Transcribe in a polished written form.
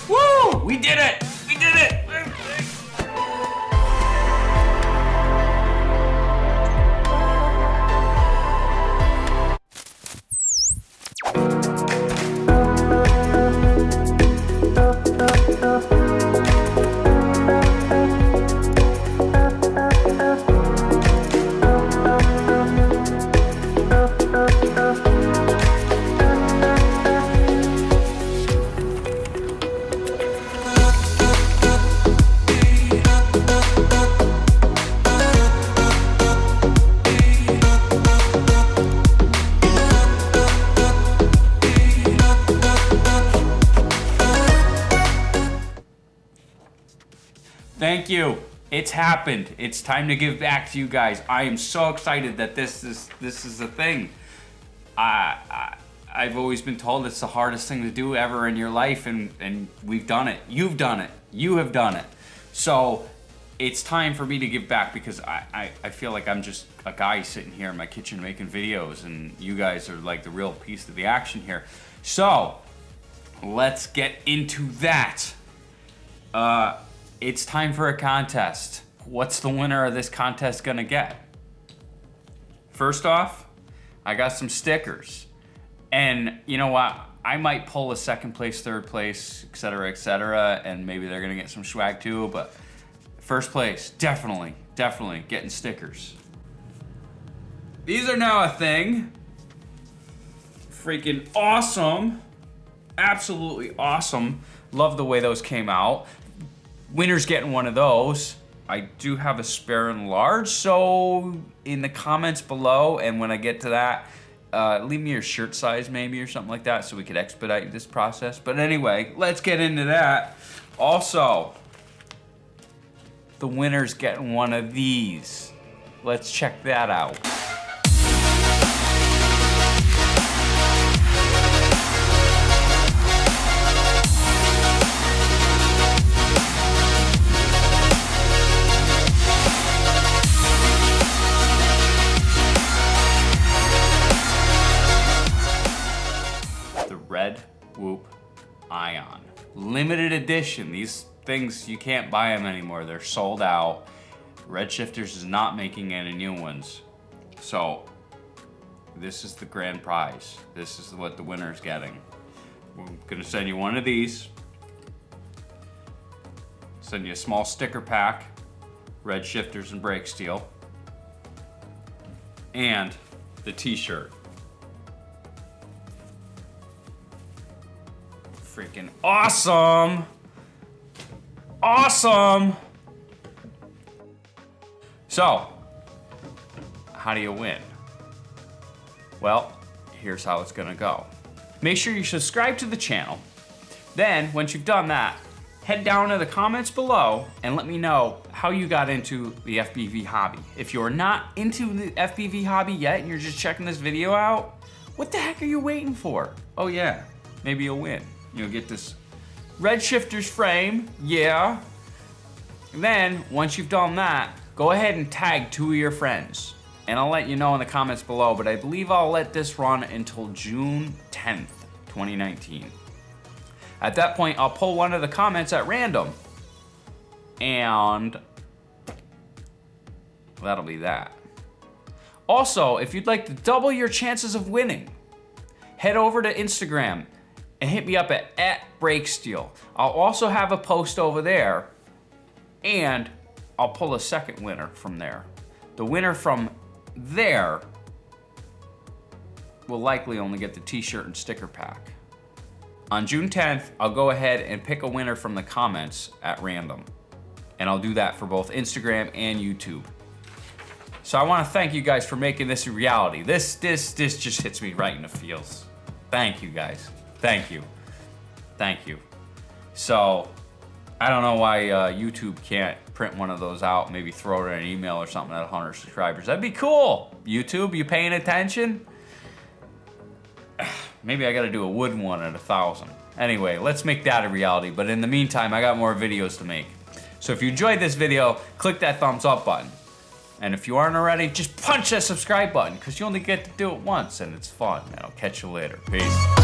Woo! We did it! We did it! Thank you. It's happened. It's time to give back to you guys. I am so excited that this is a thing. I've always been told it's the hardest thing to do ever in your life, and we've done it. You've done it. You have done it. So it's time for me to give back, because I feel like I'm just a guy sitting here in my kitchen making videos, and you guys are like the real piece of the action here. So let's get into that. It's time for a contest. What's the winner of this contest gonna get? First off, I got some stickers. And you know what? I might pull a second place, third place, etc., and maybe they're gonna get some swag too, but first place, definitely getting stickers. These are now a thing. Freaking awesome. Absolutely awesome. Love the way those came out. Winner's getting one of those. I do have a spare and large, so in the comments below, and when I get to that, leave me your shirt size maybe or something like that so we could expedite this process. But anyway, let's get into that. Also, the winner's getting one of these. Let's check that out. Red Whoop Ion. Limited edition. These things, you can't buy them anymore. They're sold out. Red Shifters is not making any new ones. So this is the grand prize. This is what the winner is getting. We're gonna send you one of these. Send you a small sticker pack. Red Shifters and breaksteel. And the t-shirt. Freaking awesome! Awesome! So, how do you win? Well, here's how it's gonna go. Make sure you subscribe to the channel. Then, once you've done that, head down to the comments below and let me know how you got into the FPV hobby. If you're not into the FPV hobby yet and you're just checking this video out, what the heck are you waiting for? Oh yeah, maybe you'll win. You'll get this Red Shifters frame, yeah. And then, once you've done that, go ahead and tag 2 of your friends. And I'll let you know in the comments below, but I believe I'll let this run until June 10th, 2019. At that point, I'll pull one of the comments at random. And that'll be that. Also, if you'd like to double your chances of winning, head over to Instagram and hit me up at breaksteel. I'll also have a post over there, and I'll pull a second winner from there. The winner from there will likely only get the t-shirt and sticker pack. On June 10th, I'll go ahead and pick a winner from the comments at random. And I'll do that for both Instagram and YouTube. So I wanna thank you guys for making this a reality. This just hits me right in the feels. Thank you guys. Thank you. Thank you. So, I don't know why YouTube can't print one of those out, maybe throw it in an email or something at 100 subscribers. That'd be cool. YouTube, you paying attention? Maybe I gotta do a wooden one at 1,000. Anyway, let's make that a reality. But in the meantime, I got more videos to make. So if you enjoyed this video, click that thumbs up button. And if you aren't already, just punch that subscribe button, because you only get to do it once and it's fun. And I'll catch you later. Peace.